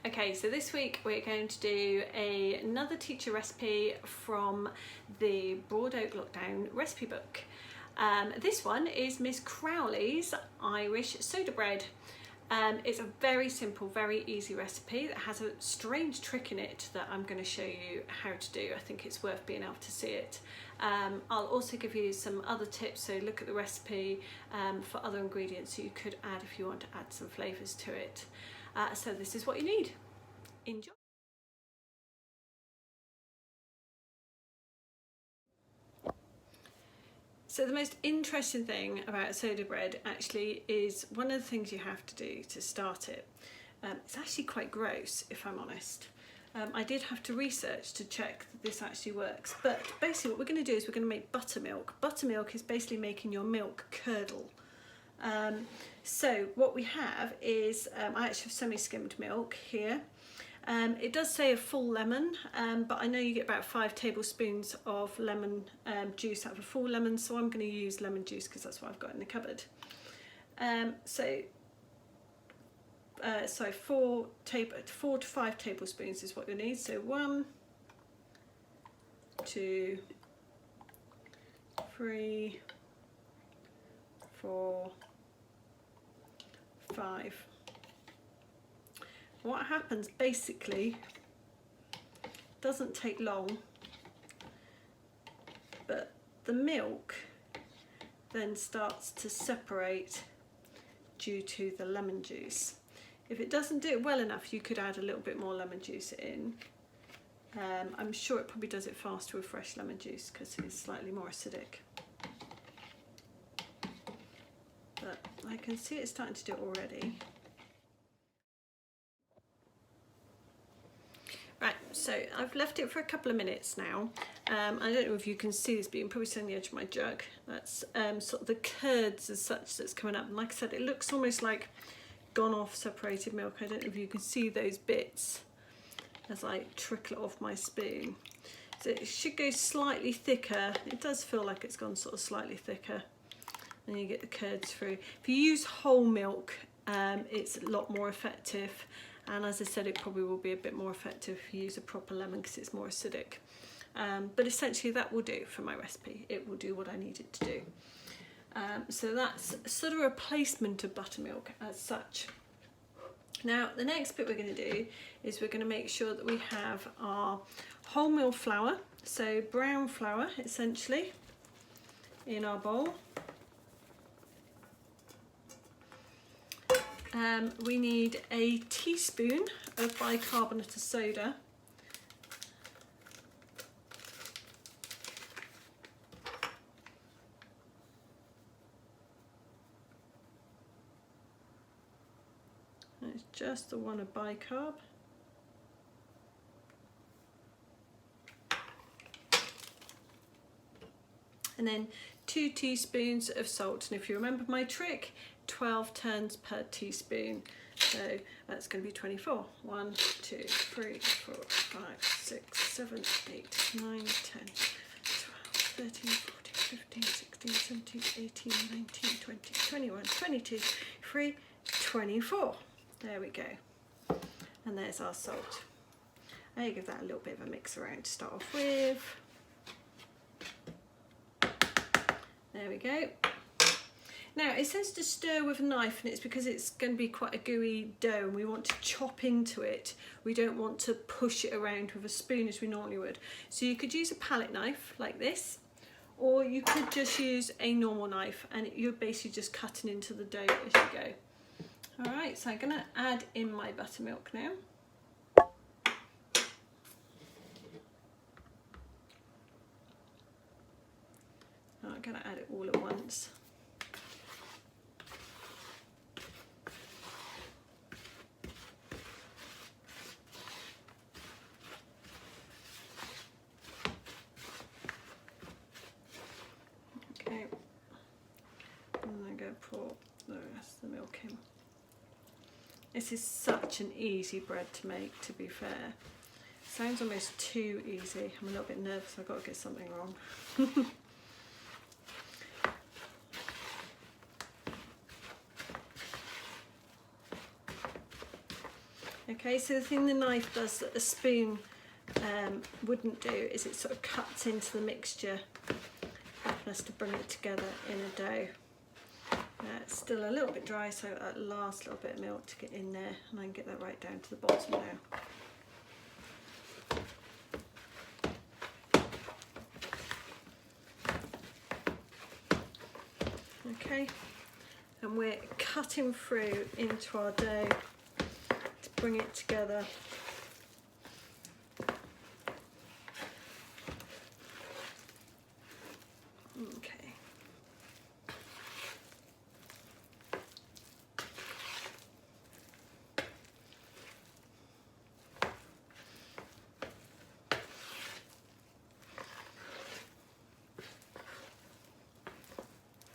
Okay, so this week we're going to do another teacher recipe from the Broad Oak Lockdown recipe book. This one is Miss Crowley's Irish soda bread. It's a very simple, very easy recipe that has a strange trick in it that I'm going to show you how to do. I think it's worth being able to see it. I'll also give you some other tips, so look at the recipe for other ingredients that you could add if you want to add some flavours to it. So this is what you need. Enjoy. So the most interesting thing about soda bread actually is one of the things you have to do to start it. It's actually quite gross, if I'm honest. I did have to research to check that this actually works, but basically what we're going to do is we're going to make buttermilk. Buttermilk is basically making your milk curdle. So what we have is, I actually have semi-skimmed milk here. It does say a full lemon, but I know you get about 5 tablespoons of lemon juice out of a full lemon, so I'm going to use lemon juice because that's what I've got in the cupboard. So 4 to 5 tablespoons is what you need. So 1, 2, 3, 4, 5. What happens basically, doesn't take long, but the milk then starts to separate due to the lemon juice. If it doesn't do it well enough, you could add a little bit more lemon juice in. I'm sure it probably does it faster with fresh lemon juice because it's slightly more acidic. But I can see it's starting to do it already. Right, so I've left it for a couple of minutes now. I don't know if you can see this, but you can probably see on the edge of my jug. That's sort of the curds as such that's coming up. And like I said, it looks almost like gone off separated milk. I don't know if you can see those bits as I trickle it off my spoon. So it should go slightly thicker. It does feel like it's gone sort of slightly thicker. And you get the curds through. If you use whole milk, it's a lot more effective. And as I said, it probably will be a bit more effective if you use a proper lemon because it's more acidic. But essentially that will do for my recipe. It will do what I need it to do. So that's sort of a replacement of buttermilk as such. Now the next bit we're going to do is we're going to make sure that we have our wholemeal flour, so brown flour essentially, in our bowl. We need a teaspoon of bicarbonate of soda. It's just the one of bicarb. And then 2 teaspoons of salt. And if you remember my trick, 12 turns per teaspoon. So that's going to be 24. 1, 2, 3, 4, 5, 6, 7, 8, 9, 10, 12, 13, 14, 15, 16, 17, 18, 19, 20, 21, 22, 23, 24. There we go. And there's our salt. I give that a little bit of a mix around to start off with. There we go. Now it says to stir with a knife, and it's because it's going to be quite a gooey dough and we want to chop into it. We don't want to push it around with a spoon as we normally would. So you could use a palette knife like this, or you could just use a normal knife and you're basically just cutting into the dough as you go. Alright, so I'm going to add in my buttermilk now. I'm going to add it all at once. Okay, and I'm going to pour the rest of the milk in. This is such an easy bread to make, to be fair. Sounds almost too easy. I'm a little bit nervous, I've got to get something wrong. Okay, so the thing the knife does that a spoon wouldn't do is it sort of cuts into the mixture, helping us to bring it together in a dough. It's still a little bit dry, so that last little bit of milk to get in there, and I can get that right down to the bottom now. Okay, and we're cutting through into our dough to bring it together. Okay.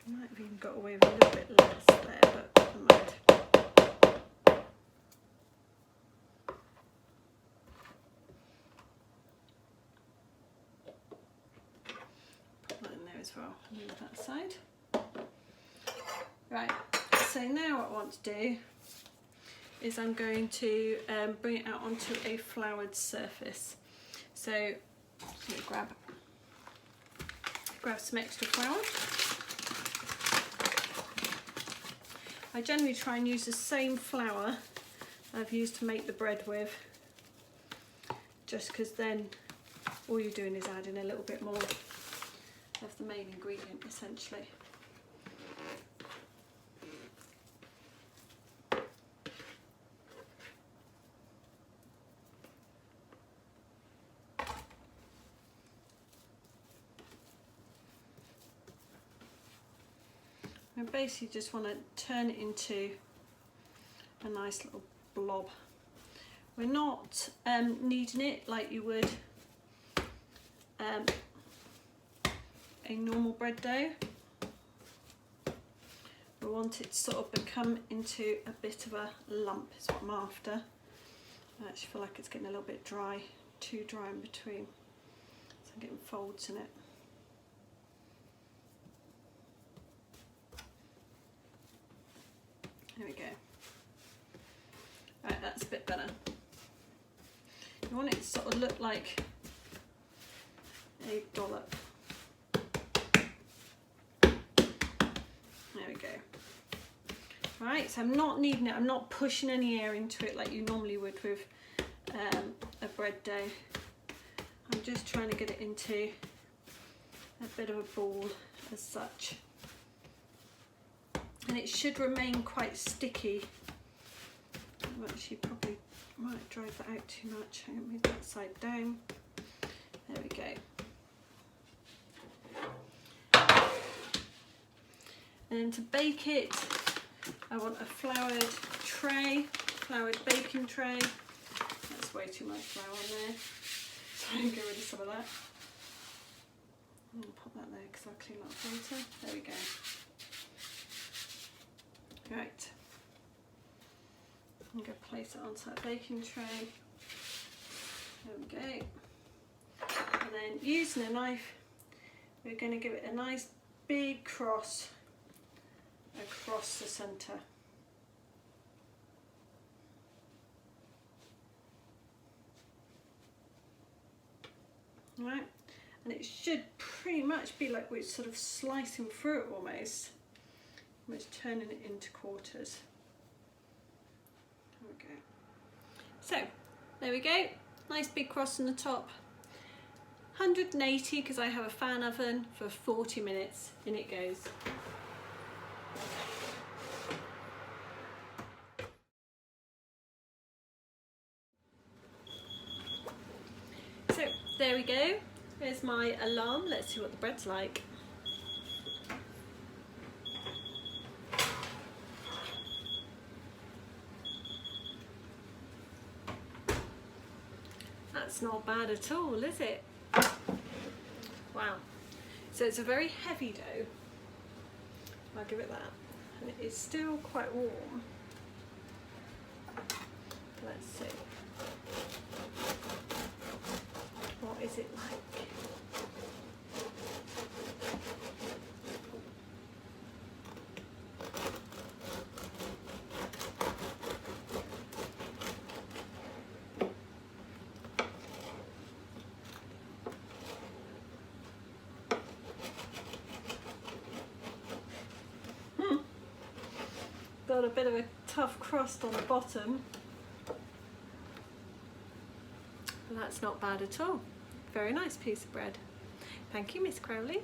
Might have even got away with a little bit less there, but never mind. Put that in there as well. Move that side. Right. So now what I want to do is I'm going to bring it out onto a floured surface. So I'm going to grab some extra flour. I generally try and use the same flour I've used to make the bread with, just because then all you're doing is adding a little bit more of the main ingredient essentially. I basically just want to turn it into a nice little blob. We're not kneading it like you would a normal bread dough. We want it to sort of become into a bit of a lump is what I'm after. I actually feel like it's getting a little bit dry, too dry in between, so I'm getting folds in it. There we go. Right, that's a bit better. You want it to sort of look like a dollop. There we go. Right, so I'm not kneading it, I'm not pushing any air into it like you normally would with a bread dough. I'm just trying to get it into a bit of a ball as such. And it should remain quite sticky. I've actually probably might drive that out too much. I'm going to move that side down. There we go. And then to bake it, I want a floured baking tray. That's way too much flour on there. So I'm going to get rid of some of that. I'm going to pop that there because I'll clean that up later. There we go. Right, I'm going to place it onto that baking tray. There we go. And then using a knife, we're going to give it a nice big cross across the centre. Right, and it should pretty much be like we're sort of slicing through it almost turning it into quarters. There we go. So, there we go. Nice big cross on the top. 180 because I have a fan oven for 40 minutes. In it goes. So, there we go. There's my alarm. Let's see what the bread's like. That's not bad at all, is it? Wow. So it's a very heavy dough. I'll give it that. And it is still quite warm. Let's see. What is it like? got a bit of a tough crust on the bottom, but that's not bad at all. Very nice piece of bread. Thank you, Miss Crowley.